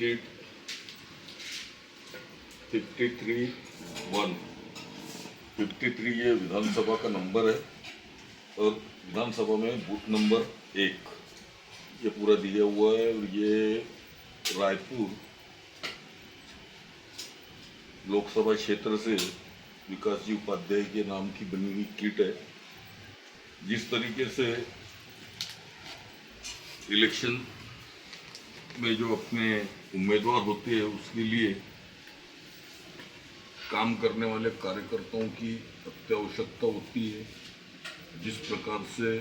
Kit 53 ये विधानसभा का number है और विधानसभा में बूथ नंबर 1 ये पूरा दिया हुआ है। और ये रायपुर लोकसभा क्षेत्र से विकास जी उपाध्याय के नाम की बनी हुई किट है। जिस तरीके से इलेक्शन में जो अपने उम्मीदवार होते हैं उसके लिए काम करने वाले कार्यकर्ताओं की अत्यावश्यकता होती है, जिस प्रकार से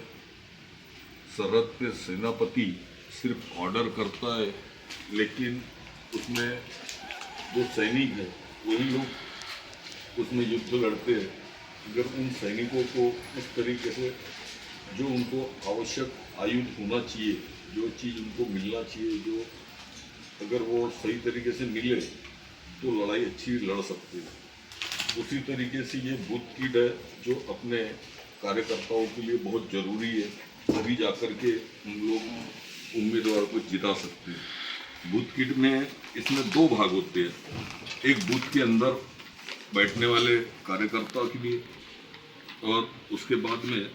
सरहद पे सेनापति सिर्फ ऑर्डर करता है लेकिन उसमें जो सैनिक है वही लोग उसमें युद्ध लड़ते हैं। अगर उन सैनिकों को इस तरीके से जो उनको आवश्यक आयुध होना चाहिए, जो चीज़ उनको मिलना चाहिए, जो अगर वो सही तरीके से मिले तो लड़ाई अच्छी लड़ सकते हैं। उसी तरीके से ये बूथ किट है जो अपने कार्यकर्ताओं के लिए बहुत ज़रूरी है, तभी जाकर के हम लोग उम्मीदवार को जिता सकते हैं। बूथ किट में इसमें 2 भाग होते हैं, एक बूथ के अंदर बैठने वाले कार्यकर्ताओं के लिए और उसके बाद में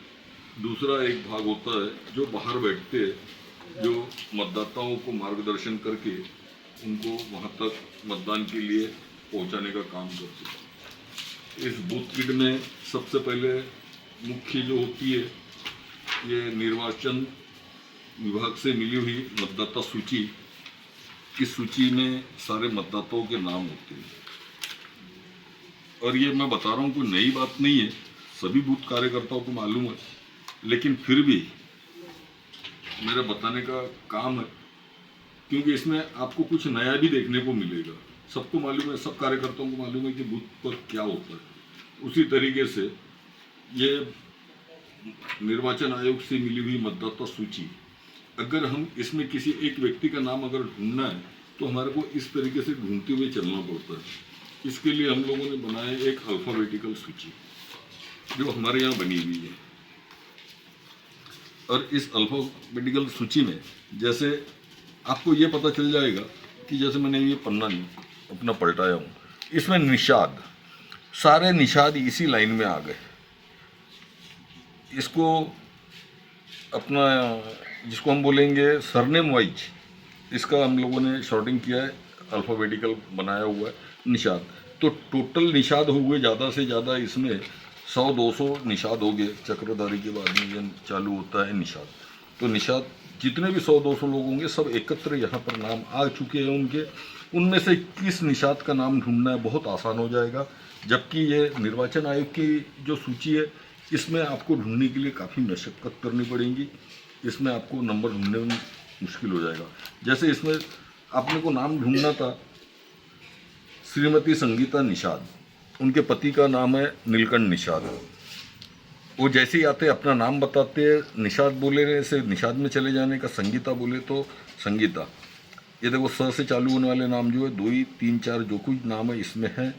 दूसरा एक भाग होता है जो बाहर बैठते हैं, जो मतदाताओं को मार्गदर्शन करके उनको वहां तक मतदान के लिए पहुंचाने का काम करते हैं। इस बूथ किट में सबसे पहले मुख्य जो होती है ये निर्वाचन विभाग से मिली हुई मतदाता सूची। इस सूची में सारे मतदाताओं के नाम होते हैं और ये मैं बता रहा हूँ कोई नई बात नहीं है, सभी बूथ कार्यकर्ताओं को मालूम है, लेकिन फिर भी मेरा बताने का काम है क्योंकि इसमें आपको कुछ नया भी देखने को मिलेगा। सबको मालूम है, सब कार्यकर्ताओं को मालूम है कि बूथ पर क्या होता है। उसी तरीके से ये निर्वाचन आयोग से मिली हुई मतदाता सूची, अगर हम इसमें किसी एक व्यक्ति का नाम अगर ढूंढना है तो हमारे को इस तरीके से ढूंढते हुए चलना पड़ता है। इसके लिए हम लोगों ने बनाया एक अल्फ़ाबेटिकल सूची जो हमारे यहाँ बनी हुई है। और इस अल्फ़ाबेटिकल सूची में जैसे आपको ये पता चल जाएगा कि जैसे मैंने ये पन्ना अपना पलटाया हूँ, इसमें निषाद, सारे निषाद इसी लाइन में आ गए। इसको अपना जिसको हम बोलेंगे सरनेम वाइज, इसका हम लोगों ने शॉर्टिंग किया है, अल्फ़ाबेटिकल बनाया हुआ है निषाद। तो टोटल निषाद हो गए ज़्यादा से ज़्यादा, इसमें 100-200 निषाद हो गए। चक्रधारी के बाद में ये चालू होता है निषाद। तो निषाद जितने भी 100-200 लोग होंगे सब एकत्र यहाँ पर नाम आ चुके हैं उनके। उनमें से किस निषाद का नाम ढूंढना है बहुत आसान हो जाएगा। जबकि ये निर्वाचन आयोग की जो सूची है इसमें आपको ढूंढने के लिए काफ़ी मशक्क़त करनी पड़ेगी, इसमें आपको नंबर ढूंढने में मुश्किल हो जाएगा। जैसे इसमें आपने को नाम ढूंढना था श्रीमती संगीता निषाद, उनके पति का नाम है नीलकंठ निषाद। वो जैसे ही आते अपना नाम बताते हैं, निषाद बोले से निषाद में चले जाने का, संगीता बोले तो संगीता। ये देखो स से चालू होने वाले नाम जो है 2, 3, 4 जो कुछ नाम है इसमें है।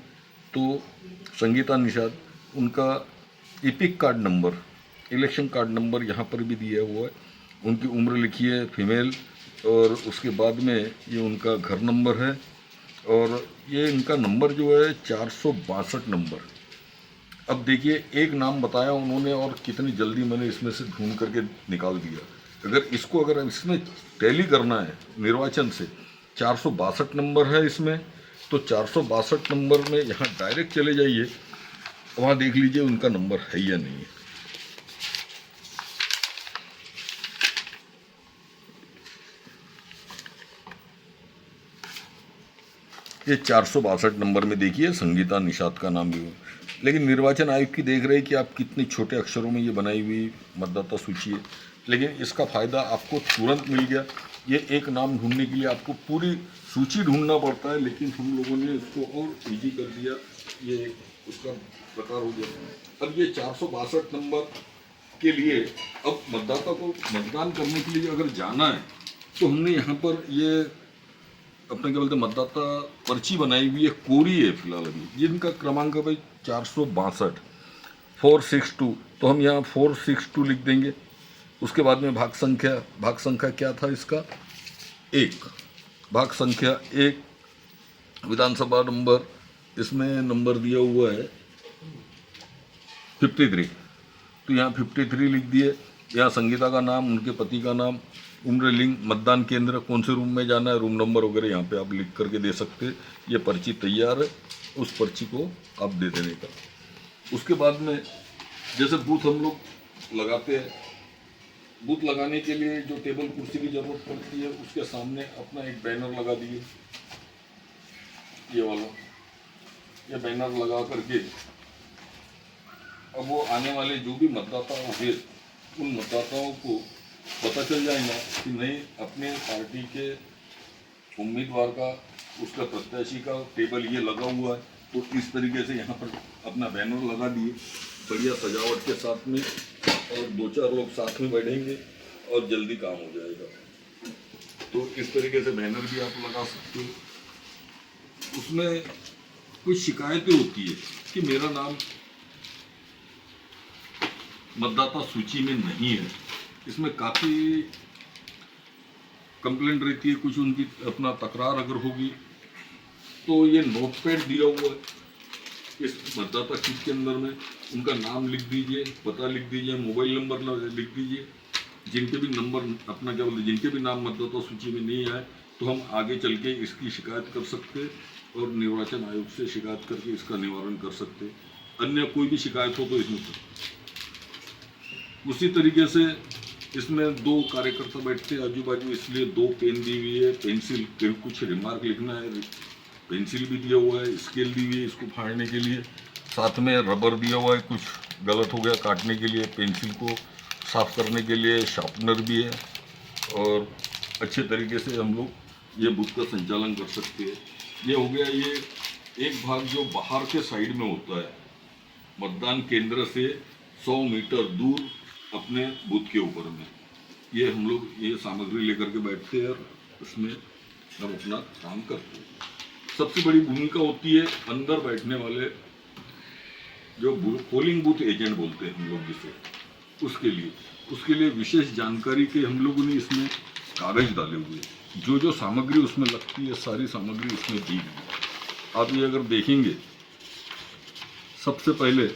तो संगीता निषाद, उनका EPIC card number, election card number यहाँ पर भी दिया हुआ है। उनकी उम्र लिखी है फीमेल, और उसके बाद में ये उनका घर नंबर है और ये इनका नंबर जो है 462 नंबर। अब देखिए एक नाम बताया उन्होंने और कितनी जल्दी मैंने इसमें से ढूंढ करके निकाल दिया। अगर इसमें टैली करना है निर्वाचन से, 462 नंबर है इसमें, तो 462 नंबर में यहाँ डायरेक्ट चले जाइए, वहाँ देख लीजिए उनका नंबर है या नहीं है। ये 462 नंबर में देखिए संगीता निषाद का नाम भी हो। लेकिन निर्वाचन आयोग की देख रहे हैं कि आप कितने छोटे अक्षरों में ये बनाई हुई मतदाता सूची है, लेकिन इसका फ़ायदा आपको तुरंत मिल गया। ये एक नाम ढूंढने के लिए आपको पूरी सूची ढूंढना पड़ता है, लेकिन हम लोगों ने इसको और ईजी कर दिया, ये उसका प्रकार हो गया। अब ये 462 नंबर के लिए अब मतदाता को मतदान करने के लिए अगर जाना है तो हमने यहाँ पर ये अपने क्या बोलते हैं मतदाता पर्ची बनाई हुई है, कोरी है फिलहाल अभी, जिनका क्रमांक है भाई 462 462। तो हम यहाँ 462 लिख देंगे। उसके बाद में भाग संख्या क्या था इसका 1। भाग संख्या 1 विधानसभा नंबर, इसमें नंबर दिया हुआ है 53। तो यहाँ 53 लिख दिए। यहाँ संगीता का नाम, उनके पति का नाम, उम्र, लिंग, मतदान केंद्र, कौन से रूम में जाना है, रूम नंबर वगैरह यहाँ पे आप लिख करके दे सकते हैं। ये पर्ची तैयार है, उस पर्ची को आप दे देने का। उसके बाद में जैसे बूथ हम लोग लगाते हैं, बूथ लगाने के लिए जो टेबल कुर्सी की जरूरत पड़ती है, उसके सामने अपना एक बैनर लगा दिए, ये वाला, ये बैनर लगा करके अब वो आने वाले जो भी मतदाता होंगे उन मतदाताओं को पता चल जाएगा कि नहीं, अपने पार्टी के उम्मीदवार का, उसका प्रत्याशी का टेबल ये लगा हुआ है। तो इस तरीके से यहाँ पर अपना बैनर लगा दिए बढ़िया सजावट के साथ में, और 2-4 लोग साथ में बैठेंगे और जल्दी काम हो जाएगा। तो इस तरीके से बैनर भी आप लगा सकते हो। उसमें कुछ शिकायतें होती है कि मेरा नाम मतदाता सूची में नहीं है, इसमें काफ़ी कंप्लेंट रहती है, कुछ उनकी अपना तकरार अगर होगी तो ये नोटपैड दिया हुआ है, इस मतदाता शीट के अंदर में उनका नाम लिख दीजिए, पता लिख दीजिए, मोबाइल नंबर लिख दीजिए। जिनके भी नंबर अपना क्या बोलते, जिनके भी नाम मतदाता सूची में नहीं आए तो हम आगे चल के इसकी शिकायत कर सकते और निर्वाचन आयोग से शिकायत करके इसका निवारण कर सकते। अन्य कोई भी शिकायत हो तो इसमें उसी तरीके से इसमें 2 कार्यकर्ता बैठते हैं आजू बाजू, इसलिए 2 पेन दी हुई है, पेंसिल, कुछ रिमार्क लिखना है, पेंसिल भी दिया हुआ है, स्केल दी हुई है इसको फाड़ने के लिए, साथ में रबर दिया हुआ है, कुछ गलत हो गया काटने के लिए, पेंसिल को साफ करने के लिए शार्पनर भी है, और अच्छे तरीके से हम लोग ये बूथ का संचालन कर सकते हैं। ये हो गया ये एक भाग जो बाहर के साइड में होता है, मतदान केंद्र से 100 मीटर दूर अपने बूथ के ऊपर में, ये हम लोग ये सामग्री लेकर के बैठते हैं और उसमें हम अपना काम करते हैं। सबसे बड़ी भूमिका होती है अंदर बैठने वाले जो पोलिंग बूथ एजेंट बोलते हैं हम लोग जिसे, उसके लिए विशेष जानकारी के हम लोगों ने इसमें कागज डाले हुए, जो सामग्री उसमें लगती है सारी सामग्री इसमें दी गई है। आप ये अगर देखेंगे, सबसे पहले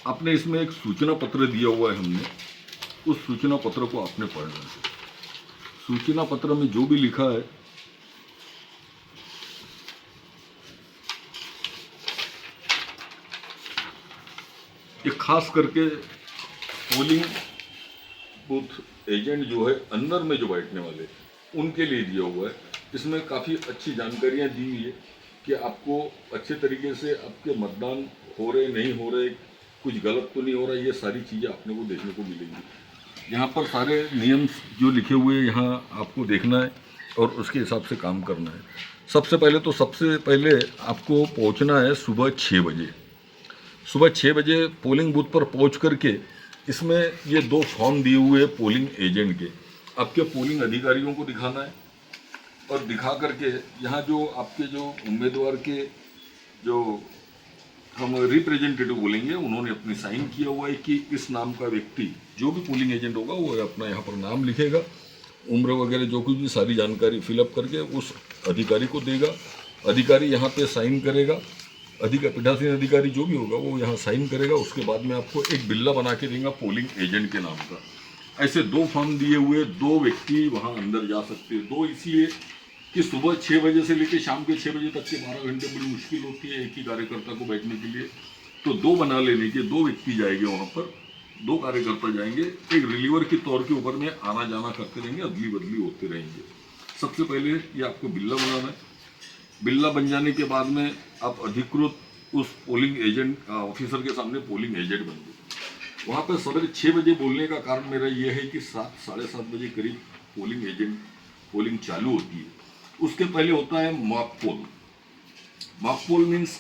आपने इसमें एक सूचना पत्र दिया हुआ है हमने, उस सूचना पत्र को आपने पढ़ना है। सूचना पत्र में जो भी लिखा है ये खास करके पोलिंग बूथ एजेंट जो है अंदर में जो बैठने वाले उनके लिए दिया हुआ है। इसमें काफ़ी अच्छी जानकारियां दी हुई है कि आपको अच्छे तरीके से आपके मतदान हो रहे नहीं हो रहे, कुछ गलत तो नहीं हो रहा, ये सारी चीज़ें आपने को देखने को मिलेंगी। यहाँ पर सारे नियम जो लिखे हुए हैं यहाँ आपको देखना है और उसके हिसाब से काम करना है। सबसे पहले आपको पहुँचना है सुबह 6 बजे। सुबह 6 बजे पोलिंग बूथ पर पहुँच करके इसमें ये 2 फॉर्म दिए हुए हैं पोलिंग एजेंट के, आपके पोलिंग अधिकारियों को दिखाना है, और दिखा करके यहाँ जो आपके जो उम्मीदवार के जो हम रिप्रेजेंटेटिव बोलेंगे उन्होंने अपनी साइन किया हुआ है कि इस नाम का व्यक्ति जो भी पोलिंग एजेंट होगा वो अपना यहाँ पर नाम लिखेगा, उम्र वगैरह जो कुछ भी सारी जानकारी फिलअप करके उस अधिकारी को देगा, अधिकारी यहाँ पे साइन करेगा, पीठासीन अधिकारी जो भी होगा वो यहाँ साइन करेगा। उसके बाद में आपको एक बिल्ला बना के देगा पोलिंग एजेंट के नाम का। ऐसे 2 फॉर्म दिए हुए 2 व्यक्ति वहाँ अंदर जा सकते हैं। 2 इसलिए कि सुबह 6 बजे से लेकर शाम के 6 बजे तक के 12 घंटे बड़ी मुश्किल होती है एक ही कार्यकर्ता को बैठने के लिए, तो 2 बना लेने के 2 व्यक्ति जाएंगे वहाँ पर, 2 कार्यकर्ता जाएंगे, एक रिलीवर के तौर के ऊपर में आना जाना करते रहेंगे, अदली बदली होते रहेंगे। सबसे पहले ये आपको बिल्ला बनाना है। बिल्ला बन जाने के बाद में आप अधिकृत उस पोलिंग एजेंट ऑफिसर के सामने पोलिंग एजेंट बन गए। वहाँ पर सवेरे 6 बजे बोलने का कारण मेरा ये है कि 7 साढ़े 7 बजे करीब पोलिंग चालू होती है। उसके पहले होता है mock poll. Mock poll means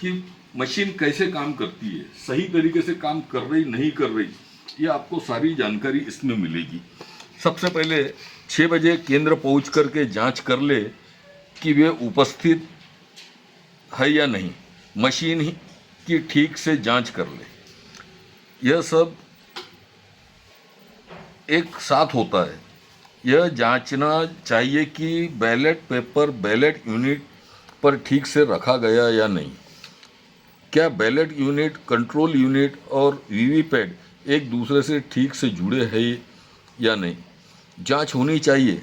कि मशीन कैसे काम करती है, सही तरीके से काम कर रही नहीं कर रही, ये आपको सारी जानकारी इसमें मिलेगी। सबसे पहले 6 बजे केंद्र पहुंच करके जांच कर ले कि वे उपस्थित है या नहीं, मशीन ही की ठीक से जांच कर ले। यह सब एक साथ होता है। यह जांचना चाहिए कि बैलेट पेपर बैलेट यूनिट पर ठीक से रखा गया या नहीं। क्या बैलेट यूनिट, कंट्रोल यूनिट और वीवीपैट एक दूसरे से ठीक से जुड़े हैं या नहीं, जांच होनी चाहिए।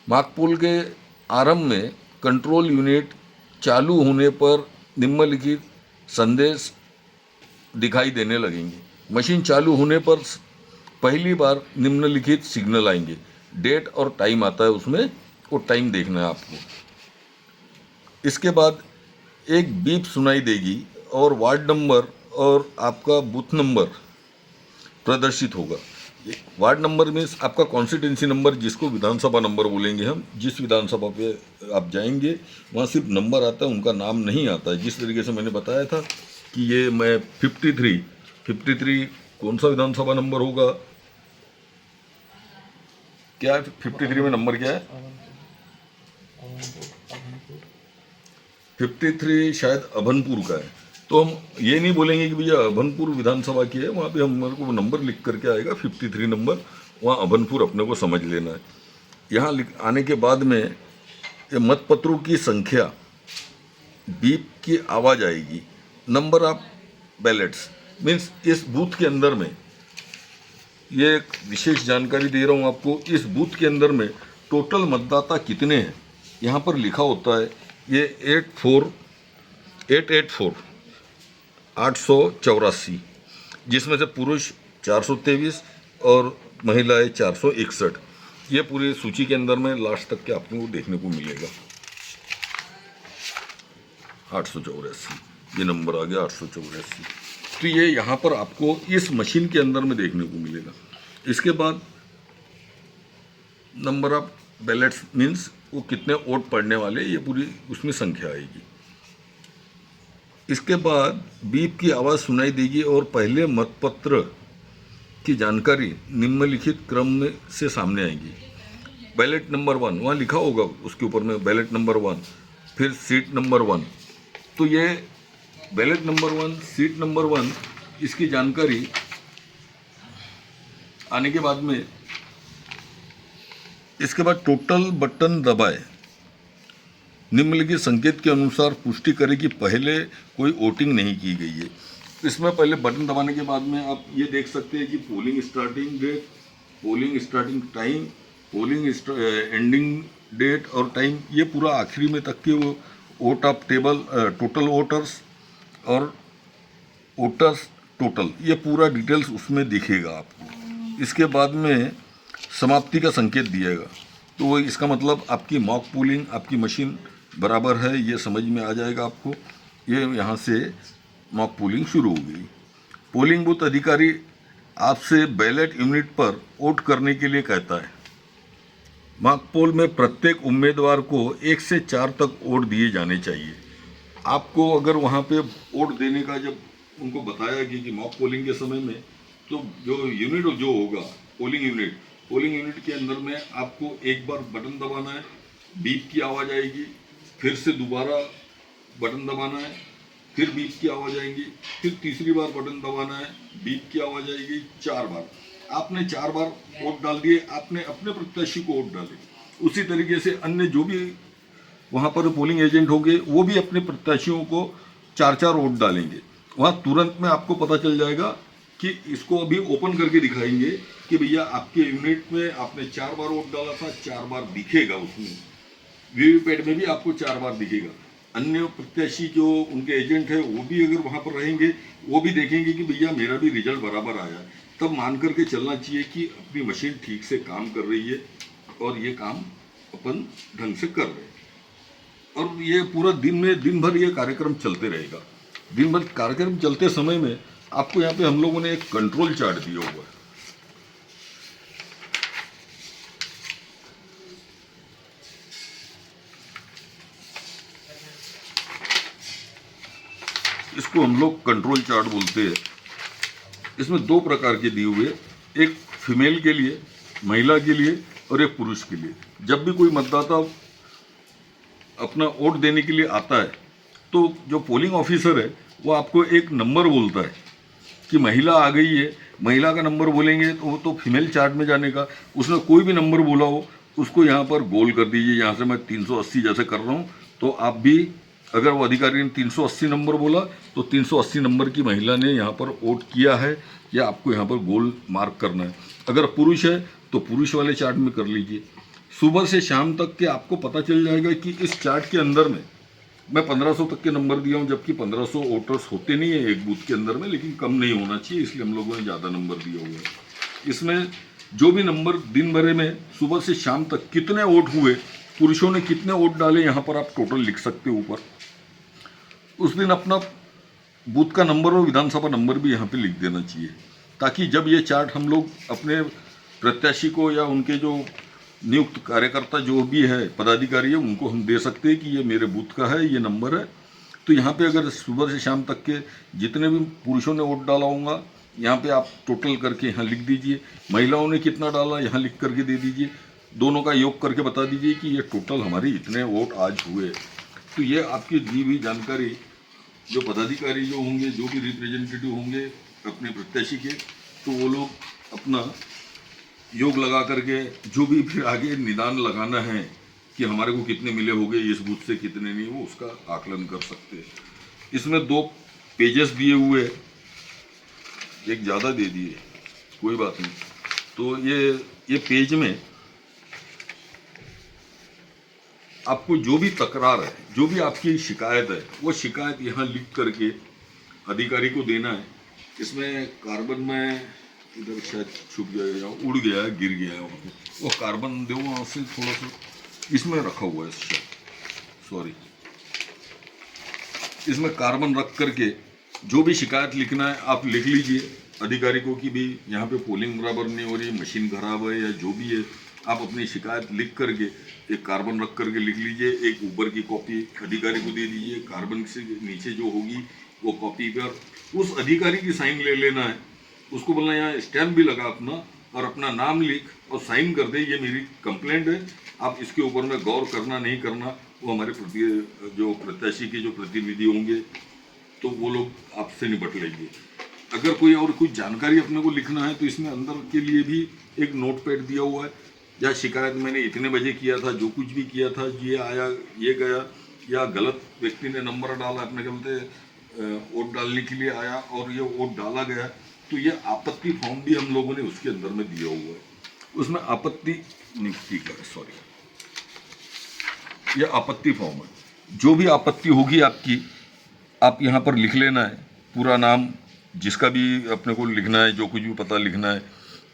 मॉकपोल के आरंभ में कंट्रोल यूनिट चालू होने पर निम्नलिखित संदेश दिखाई देने लगेंगे। मशीन चालू होने पर पहली बार निम्नलिखित सिग्नल आएंगे। डेट और टाइम आता है उसमें, वो टाइम देखना है आपको। इसके बाद एक बीप सुनाई देगी और वार्ड नंबर और आपका बूथ नंबर प्रदर्शित होगा। वार्ड नंबर मीन्स आपका कॉन्स्टिट्यूंसी नंबर, जिसको विधानसभा नंबर बोलेंगे हम। जिस विधानसभा पे आप जाएंगे वहाँ सिर्फ नंबर आता है, उनका नाम नहीं आता है। जिस तरीके से मैंने बताया था कि ये मैं 53 कौन सा विधानसभा नंबर होगा, क्या है 53 में नंबर क्या है? 53 शायद अभनपुर का है। तो हम ये नहीं बोलेंगे कि भैया अभनपुर विधानसभा की है, वहाँ पे हमारे को नंबर लिख करके आएगा 53 नंबर, वहाँ अभनपुर अपने को समझ लेना है। यहाँ आने के बाद में ये मतपत्रों की संख्या, बीप की आवाज़ आएगी, नंबर ऑफ बैलेट्स मीन्स इस बूथ के अंदर में, ये एक विशेष जानकारी दे रहा हूँ आपको, इस बूथ के अंदर में टोटल मतदाता कितने हैं यहाँ पर लिखा होता है। ये 884, जिसमें से पुरुष 423 और महिलाएं 461। ये पूरी सूची के अंदर में लास्ट तक के आपको देखने को मिलेगा। 884 ये नंबर आ गया, 884। तो ये यहाँ पर आपको इस मशीन के अंदर में देखने को मिलेगा। इसके बाद नंबर ऑफ बैलेट्स मीन्स वो कितने वोट पड़ने वाले, ये पूरी उसमें संख्या आएगी। इसके बाद बीप की आवाज़ सुनाई देगी और पहले मतपत्र की जानकारी निम्नलिखित क्रम में से सामने आएगी। बैलेट नंबर 1 वहाँ लिखा होगा उसके ऊपर में, बैलेट नंबर 1, फिर सीट नंबर 1। तो ये बैलेट नंबर 1, सीट नंबर 1, इसकी जानकारी आने के बाद में इसके बाद टोटल बटन दबाए, निम्नलिखित संकेत के अनुसार पुष्टि करें कि पहले कोई वोटिंग नहीं की गई है। इसमें पहले बटन दबाने के बाद में आप ये देख सकते हैं कि polling starting date, polling starting time, polling ending date और टाइम, ये पूरा आखिरी में तक के वो vote of table, total voters और वोटर्स टोटल, ये पूरा डिटेल्स उसमें दिखेगा आपको। इसके बाद में समाप्ति का संकेत दिएगा, तो वो इसका मतलब आपकी मॉक पोलिंग, आपकी मशीन बराबर है, ये समझ में आ जाएगा आपको। ये यहाँ से मॉक पोलिंग शुरू हो गई। पोलिंग बूथ अधिकारी आपसे बैलेट यूनिट पर वोट करने के लिए कहता है। मॉक पोल में प्रत्येक उम्मीदवार को 1 से 4 तक वोट दिए जाने चाहिए। आपको अगर वहाँ पे वोट देने का जब उनको बताया गया कि मॉक पोलिंग के समय में, तो जो यूनिट जो होगा पोलिंग यूनिट के अंदर में आपको एक बार बटन दबाना है, बीप की आवाज़ आएगी, फिर से दोबारा बटन दबाना है, फिर बीप की आवाज़ आएगी, फिर तीसरी बार बटन दबाना है, बीप की आवाज़ आएगी। 4 बार आपने 4 बार वोट डाल दिए, आपने अपने प्रत्याशी को वोट डाले। उसी तरीके से अन्य जो भी वहाँ पर पोलिंग एजेंट होंगे वो भी अपने प्रत्याशियों को 4-4 वोट डालेंगे। वहाँ तुरंत में आपको पता चल जाएगा कि इसको अभी ओपन करके दिखाएंगे कि भैया आपके यूनिट में आपने 4 बार वोट डाला था, 4 बार दिखेगा उसमें, वीवीपैट में भी आपको 4 बार दिखेगा। अन्य प्रत्याशी जो उनके एजेंट है वो भी अगर वहाँ पर रहेंगे, वो भी देखेंगे कि भैया मेरा भी रिजल्ट बराबर आया। तब मान करके चलना चाहिए कि अपनी मशीन ठीक से काम कर रही है और ये काम अपन ढंग से कर रहे हैं। और ये पूरा दिन भर ये कार्यक्रम चलते रहेगा। दिन भर कार्यक्रम चलते समय में आपको यहाँ पे हम लोगों ने एक कंट्रोल चार्ट दिया हुआ है। इसको हम लोग कंट्रोल चार्ट बोलते हैं। इसमें 2 प्रकार के दिए हुए, एक फीमेल के लिए, महिला के लिए और एक पुरुष के लिए। जब भी कोई मतदाता अपना वोट देने के लिए आता है तो जो पोलिंग ऑफिसर है वो आपको एक नंबर बोलता है कि महिला आ गई है महिला का नंबर बोलेंगे तो वो तो फीमेल चार्ट में जाने का, उसने कोई भी नंबर बोला हो उसको यहाँ पर गोल कर दीजिए। यहाँ से मैं 380 जैसे कर रहा हूँ, तो आप भी, अगर वो अधिकारी ने 380 नंबर बोला तो 380 नंबर की महिला ने यहाँ पर वोट किया है, या आपको यहाँ पर गोल मार्क करना है। अगर पुरुष है तो पुरुष वाले चार्ट में कर लीजिए। सुबह से शाम तक के आपको पता चल जाएगा कि इस चार्ट के अंदर में मैं 1500 तक के नंबर दिया हूँ, जबकि 1500 वोटर्स होते नहीं है एक बूथ के अंदर में, लेकिन कम नहीं होना चाहिए, इसलिए हम लोगों ने ज़्यादा नंबर दिया हुआ है। इसमें जो भी नंबर दिन भर में सुबह से शाम तक कितने वोट हुए, पुरुषों ने कितने वोट डाले, यहाँ पर आप टोटल लिख सकते हो ऊपर। उस दिन अपना बूथ का नंबर और विधानसभा नंबर भी यहाँ पे लिख देना चाहिए, ताकि जब ये चार्ट हम लोग अपने प्रत्याशी को या उनके जो नियुक्त कार्यकर्ता जो भी है, पदाधिकारी है, उनको हम दे सकते हैं कि ये मेरे बूथ का है, ये नंबर है। तो यहाँ पे अगर सुबह से शाम तक के जितने भी पुरुषों ने वोट डाला होगा, यहाँ पे आप टोटल करके यहाँ लिख दीजिए। महिलाओं ने कितना डाला यहाँ लिख करके दे दीजिए। दोनों का योग करके बता दीजिए कि ये टोटल हमारे इतने वोट आज हुए। तो ये आपकी दी हुई जानकारी जो पदाधिकारी जो होंगे, जो भी रिप्रेजेंटेटिव होंगे अपने प्रत्याशी के, तो वो लोग अपना योग लगा करके जो भी फिर आगे निदान लगाना है कि हमारे को कितने मिले होंगे इस बूथ से, कितने नहीं, वो उसका आकलन कर सकते हैं। इसमें 2 पेजेस दिए हुए, एक ज़्यादा दे दिए, कोई बात नहीं। तो ये पेज में आपको जो भी तकरार है, जो भी आपकी शिकायत है, वो शिकायत यहाँ लिख करके अधिकारी को देना है। इसमें कार्बन में इधर शायद छुप गया, उड़ गया है, गिर गया है वहाँ पे, वो कार्बन दो वहाँ से थोड़ा सा इसमें रखा हुआ है, सॉरी, इसमें कार्बन रख करके जो भी शिकायत लिखना है आप लिख लीजिए अधिकारी को कि भी यहाँ पे पोलिंग बराबर नहीं हो रही, मशीन खराब है या जो भी है, आप अपनी शिकायत लिख करके एक कार्बन रख करके लिख लीजिए। एक ऊपर की कॉपी अधिकारी को दे दीजिए, कार्बन से नीचे जो होगी वो कॉपी पर उस अधिकारी की साइन ले लेना है। उसको बोलना यहाँ स्टैम्प भी लगा अपना, और अपना नाम लिख और साइन कर दे, ये मेरी कंप्लेंट है, आप इसके ऊपर में गौर करना नहीं करना, वो हमारे जो प्रत्याशी के जो प्रतिनिधि होंगे तो वो लोग आपसे निपट लेंगे। अगर कोई और कुछ जानकारी अपने को लिखना है तो इसमें अंदर के लिए भी एक नोट पैड दिया हुआ है, या शिकायत मैंने इतने बजे किया था, जो कुछ भी किया था, ये आया ये गया, या गलत व्यक्ति ने नंबर डाला, अपने गलत वोट डालने के लिए आया और ये वोट डाला गया, तो ये आपत्ति फॉर्म भी हम लोगों ने उसके अंदर में दिया हुआ है। उसमें आपत्ति नियुक्ति का, सॉरी, यह आपत्ति फॉर्म है। जो भी आपत्ति होगी आपकी, आप यहाँ पर लिख लेना है, पूरा नाम जिसका भी अपने को लिखना है, जो कुछ भी पता लिखना है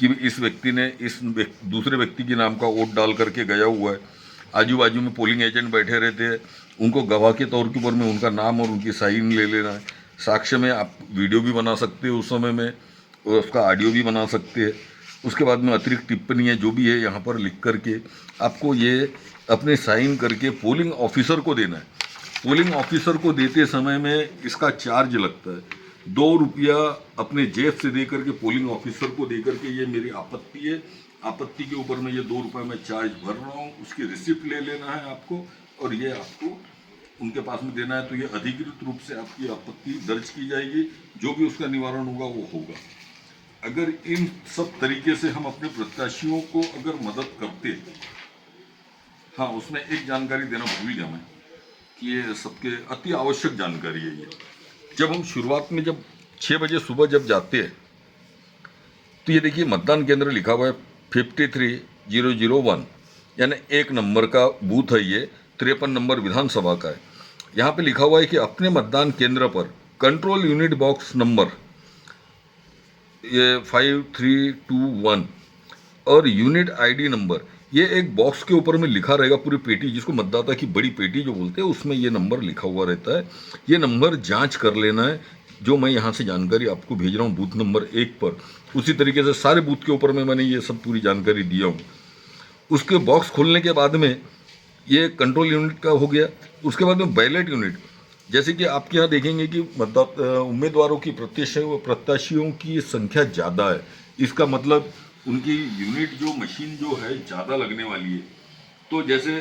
कि इस व्यक्ति ने इस दूसरे व्यक्ति के नाम का वोट डाल करके गया हुआ है। आजू बाजू में पोलिंग एजेंट बैठे रहते हैं, उनको गवाह के तौर के ऊपर में उनका नाम और उनकी साइन ले लेना है। साक्ष्य में आप वीडियो भी बना सकते हो उस समय में, और उसका ऑडियो भी बना सकते हैं। उसके बाद में अतिरिक्त टिप्पणियाँ जो भी है यहाँ पर लिख करके आपको ये अपने साइन करके पोलिंग ऑफिसर को देना है। पोलिंग ऑफिसर को देते समय में इसका चार्ज लगता है, 2 रुपया अपने जेब से दे करके पोलिंग ऑफिसर को दे करके, ये मेरी आपत्ति है, आपत्ति के ऊपर में ये 2 रुपये मैं चार्ज भर रहा हूँ, उसकी रिसिप्ट ले लेना है आपको, और ये आपको उनके पास में देना है। तो ये अधिकृत रूप से आपकी आपत्ति दर्ज की जाएगी, जो भी उसका निवारण होगा वो होगा। अगर इन सब तरीके से हम अपने प्रत्याशियों को अगर मदद करते, हाँ, उसमें एक जानकारी देना भूल गया मैं कि ये सबके अति आवश्यक जानकारी है। ये जब हम शुरुआत में जब 6 बजे सुबह जब जाते हैं, तो ये देखिए मतदान केंद्र लिखा हुआ है 53001, यानी 1 नंबर का बूथ है, ये 53 नंबर विधानसभा का है। यहाँ पे लिखा हुआ है कि अपने मतदान केंद्र पर कंट्रोल यूनिट बॉक्स नंबर ये 5321 और यूनिट आईडी नंबर, ये एक बॉक्स के ऊपर में लिखा रहेगा, पूरी पेटी जिसको मतदाता की बड़ी पेटी जो बोलते हैं, उसमें ये नंबर लिखा हुआ रहता है। ये नंबर जांच कर लेना है, जो मैं यहाँ से जानकारी आपको भेज रहा हूँ बूथ नंबर 1 पर, उसी तरीके से सारे बूथ के ऊपर में मैंने ये सब पूरी जानकारी दिया हूँ। उसके बॉक्स खोलने के बाद में ये कंट्रोल यूनिट का हो गया। उसके बाद में बैलेट यूनिट, जैसे कि आपके यहाँ देखेंगे कि उम्मीदवारों की प्रत्याशियों की संख्या ज़्यादा है, इसका मतलब उनकी यूनिट जो मशीन जो है ज़्यादा लगने वाली है। तो जैसे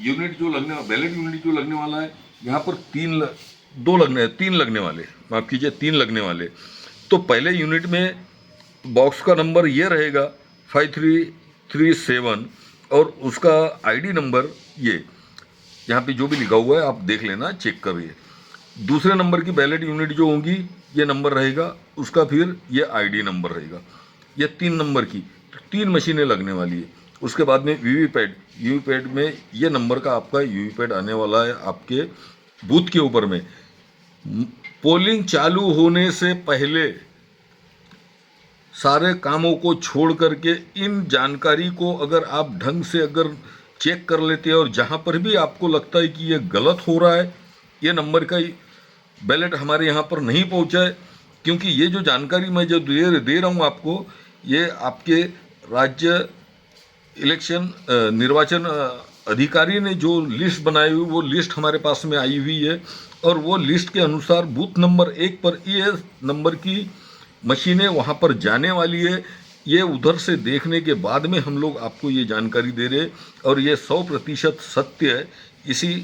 यूनिट जो बैलेट यूनिट जो लगने वाला है, यहाँ पर 3 लगने वाले, माफ़ कीजिए 3 लगने वाले। तो पहले यूनिट में बॉक्स का नंबर ये रहेगा 5337 और उसका आईडी नंबर ये यहाँ पे जो भी लिखा हुआ है आप देख लेना, चेक करिए। दूसरे नंबर की बैलेट यूनिट जो होंगी ये नंबर रहेगा, उसका फिर ये आईडी नंबर रहेगा। ये 3 नंबर की 3 मशीनें लगने वाली है। उसके बाद में वीवीपैड में ये नंबर का आपका वीवीपैड आने वाला है आपके बूथ के ऊपर में। पोलिंग चालू होने से पहले सारे कामों को छोड़ करके इन जानकारी को अगर आप ढंग से अगर चेक कर लेते हैं और जहाँ पर भी आपको लगता है कि ये गलत हो रहा है, ये नंबर का बैलेट हमारे यहाँ पर नहीं पहुँचा है, क्योंकि ये जो जानकारी मैं जो दे रहा हूँ आपको, ये आपके राज्य इलेक्शन निर्वाचन अधिकारी ने जो लिस्ट बनाई हुई वो लिस्ट हमारे पास में आई हुई है और वो लिस्ट के अनुसार बूथ नंबर 1 पर ये नंबर की मशीनें वहाँ पर जाने वाली है। ये उधर से देखने के बाद में हम लोग आपको ये जानकारी दे रहे हैं और ये 100% सत्य है। इसी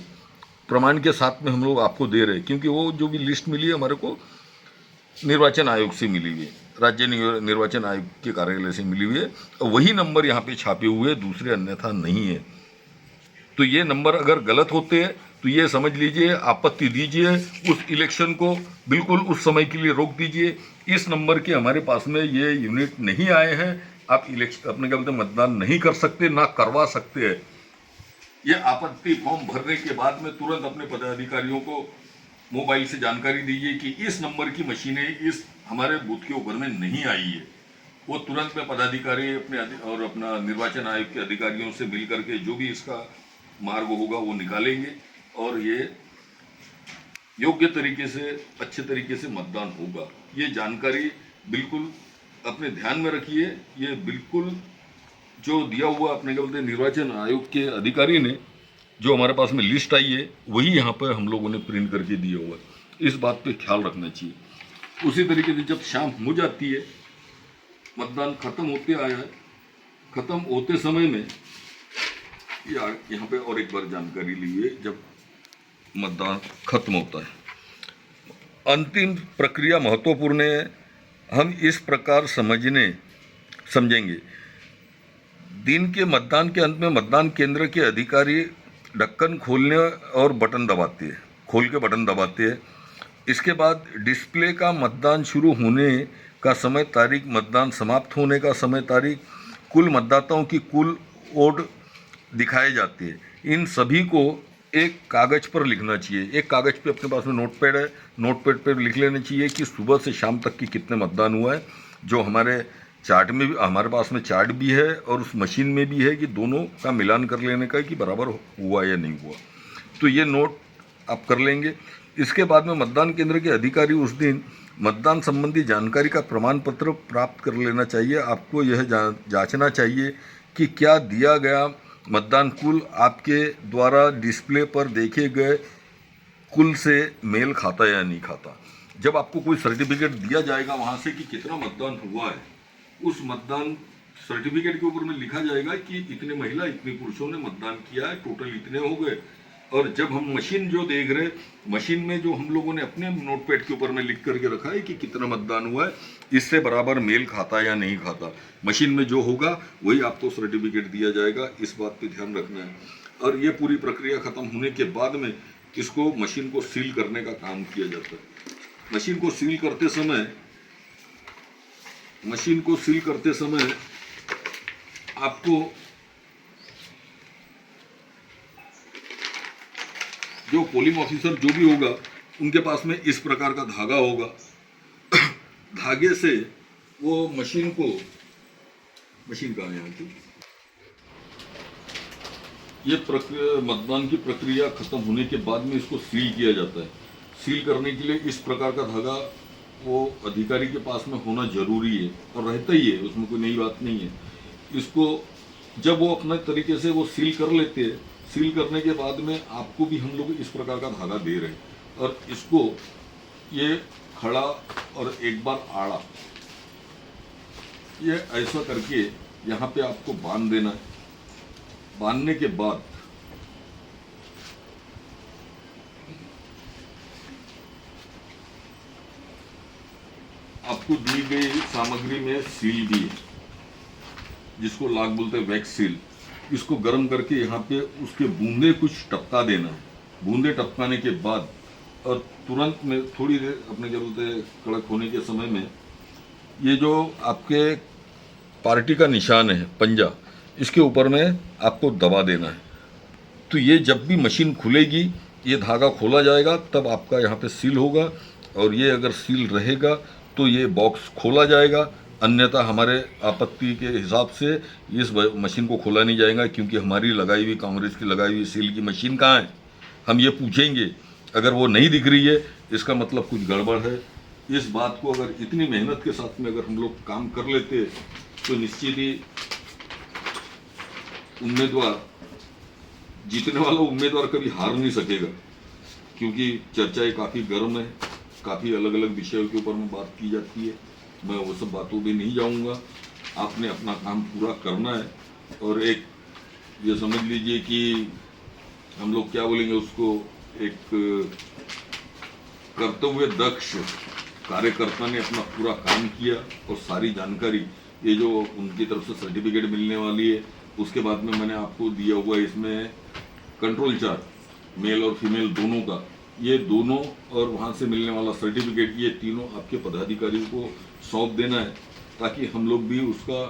प्रमाण के साथ में हम लोग आपको दे रहे हैं, क्योंकि वो जो भी लिस्ट मिली है हमारे को निर्वाचन आयोग से मिली हुई है, राज्य निर्वाचन आयोग के कार्यालय से मिली हुई है। वही नंबर यहाँ पे छापे हुए, दूसरे अन्यथा नहीं है। तो ये नंबर अगर गलत होते हैं तो ये समझ लीजिए, आपत्ति दीजिए, उस इलेक्शन को बिल्कुल उस समय के लिए रोक दीजिए। इस नंबर के हमारे पास में ये यूनिट नहीं आए हैं, आप इलेक्शन अपने क्या बोलते मतदान नहीं कर सकते, ना करवा सकते हैं। ये आपत्ति फॉर्म भरने के बाद में तुरंत अपने पदाधिकारियों को मोबाइल से जानकारी दीजिए कि इस नंबर की मशीनें इस हमारे बूथ के ऊपर में नहीं आई है। वो तुरंत में पदाधिकारी अपने और अपना निर्वाचन आयोग के अधिकारियों से मिल करके जो भी इसका मार्ग होगा वो निकालेंगे और ये योग्य तरीके से, अच्छे तरीके से मतदान होगा। ये जानकारी बिल्कुल अपने ध्यान में रखिए। ये बिल्कुल जो दिया हुआ अपने क्या बोलते हैं निर्वाचन आयोग के अधिकारी ने जो हमारे पास में लिस्ट आई है वही यहाँ पर हम लोगों ने प्रिंट करके दिया हुआ है। इस बात पे ख्याल रखना चाहिए। उसी तरीके से जब शाम हो जाती है, मतदान खत्म होते आया है, खत्म होते समय में यहाँ पे और एक बार जानकारी ली है, जब मतदान खत्म होता है अंतिम प्रक्रिया महत्वपूर्ण है। हम इस प्रकार समझेंगे। दिन के मतदान के अंत में मतदान केंद्र के अधिकारी ढक्कन खोलने और बटन दबाते हैं, खोल के बटन दबाते हैं। इसके बाद डिस्प्ले का मतदान शुरू होने का समय तारीख, मतदान समाप्त होने का समय तारीख, कुल मतदाताओं की कुल वोट दिखाए जाते हैं। इन सभी को एक कागज़ पर लिखना चाहिए। एक कागज़ पे अपने पास में नोटपैड है, नोटपैड पर लिख लेना चाहिए कि सुबह से शाम तक की कितने मतदान हुआ है। जो हमारे चार्ट में भी, हमारे पास में चार्ट भी है और उस मशीन में भी है कि दोनों का मिलान कर लेने का कि बराबर हुआ या नहीं हुआ। तो ये नोट आप कर लेंगे। इसके बाद में मतदान केंद्र के अधिकारी उस दिन मतदान संबंधी जानकारी का प्रमाण पत्र प्राप्त कर लेना चाहिए। आपको यह जांचना चाहिए कि क्या दिया गया मतदान कुल आपके द्वारा डिस्प्ले पर देखे गए कुल से मेल खाता या नहीं खाता। जब आपको कोई सर्टिफिकेट दिया जाएगा वहाँ से कि कितना मतदान हुआ है, उस मतदान सर्टिफिकेट के ऊपर में लिखा जाएगा कि इतने महिला इतने पुरुषों ने मतदान किया है, टोटल इतने हो गए। और जब हम मशीन जो देख रहे, मशीन में जो हम लोगों ने अपने नोटपैड के ऊपर में लिख करके रखा है कि कितना मतदान हुआ है, इससे बराबर मेल खाता या नहीं खाता, मशीन में जो होगा वही आपको सर्टिफिकेट दिया जाएगा। इस बात पे ध्यान रखना है। और ये पूरी प्रक्रिया खत्म होने के बाद में इसको मशीन को सील करने का काम किया जाता है। मशीन को सील करते समय आपको जो पोलिंग ऑफिसर जो भी होगा उनके पास में इस प्रकार का धागा होगा। धागे से वो मशीन कहाँ है यहाँ की, ये मतदान की प्रक्रिया खत्म होने के बाद में इसको सील किया जाता है। सील करने के लिए इस प्रकार का धागा वो अधिकारी के पास में होना जरूरी है और रहता ही है, उसमें कोई नई बात नहीं है। इसको जब वो अपने तरीके से वो सील कर लेते हैं, सील करने के बाद में आपको भी हम लोग इस प्रकार का धागा दे रहे हैं और इसको ये खड़ा और एक बार आड़ा, ये ऐसा करके यहाँ पे आपको बांध देना है। बांधने के बाद आप आपको दी गई सामग्री में सील भी है, जिसको लाख बोलते हैं वैक्स सील। इसको गर्म करके यहाँ पे उसके बूंदे कुछ टपका देना है। बूंदे टपकाने के बाद और तुरंत में थोड़ी देर अपने क्या बोलते हैं कड़क होने के समय में ये जो आपके पार्टी का निशान है पंजा, इसके ऊपर में आपको दबा देना है। तो ये जब भी मशीन खुलेगी, ये धागा खोला जाएगा, तब आपका यहाँ पे सील होगा। और ये अगर सील रहेगा तो ये बॉक्स खोला जाएगा, अन्यथा हमारे आपत्ति के हिसाब से इस मशीन को खोला नहीं जाएगा, क्योंकि हमारी लगाई हुई, कांग्रेस की लगाई हुई सील की मशीन कहाँ है, हम ये पूछेंगे। अगर वो नहीं दिख रही है, इसका मतलब कुछ गड़बड़ है। इस बात को अगर इतनी मेहनत के साथ में अगर हम लोग काम कर लेते तो निश्चित ही उम्मीदवार, जीतने वाला उम्मीदवार कभी हार नहीं सकेगा, क्योंकि चर्चाएं काफ़ी गर्म है, काफ़ी अलग अलग विषयों के ऊपर में बात की जाती है। मैं वो सब बातों में नहीं जाऊंगा। आपने अपना काम पूरा करना है। और एक ये समझ लीजिए कि हम लोग क्या बोलेंगे उसको, एक कर्तव्य दक्ष कार्यकर्ता ने अपना पूरा काम किया और सारी जानकारी, ये जो उनकी तरफ से सर्टिफिकेट मिलने वाली है, उसके बाद में मैंने आपको दिया हुआ है इसमें कंट्रोल चार्ट, मेल और फीमेल दोनों का, ये दोनों और वहाँ से मिलने वाला सर्टिफिकेट, ये तीनों आपके पदाधिकारियों को सौंप देना है, ताकि हम लोग भी उसका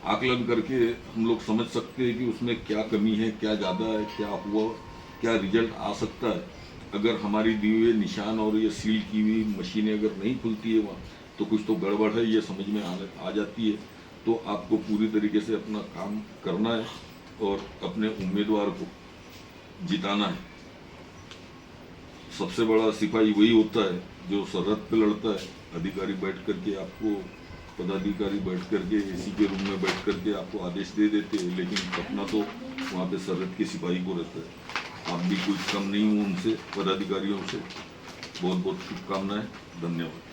आकलन करके हम लोग समझ सकते हैं कि उसमें क्या कमी है, क्या ज़्यादा है, क्या हुआ, क्या रिजल्ट आ सकता है। अगर हमारी दिए हुए निशान और ये सील की हुई मशीनें अगर नहीं खुलती है वहाँ, तो कुछ तो गड़बड़ है, ये समझ में आ जाती है। तो आपको पूरी तरीके से अपना काम करना है और अपने उम्मीदवार को जिताना है। सबसे बड़ा सिपाही वही होता है जो सरहद पे लड़ता है। अधिकारी बैठ करके आपको, पदाधिकारी बैठ करके एसी के रूम में बैठ करके आपको आदेश दे देते हैं, लेकिन सपना तो वहाँ पे सरहद के सिपाही को रहता है। आप भी कुछ कम नहीं हो उनसे, पदाधिकारियों से। बहुत बहुत शुभकामनाएं। धन्यवाद।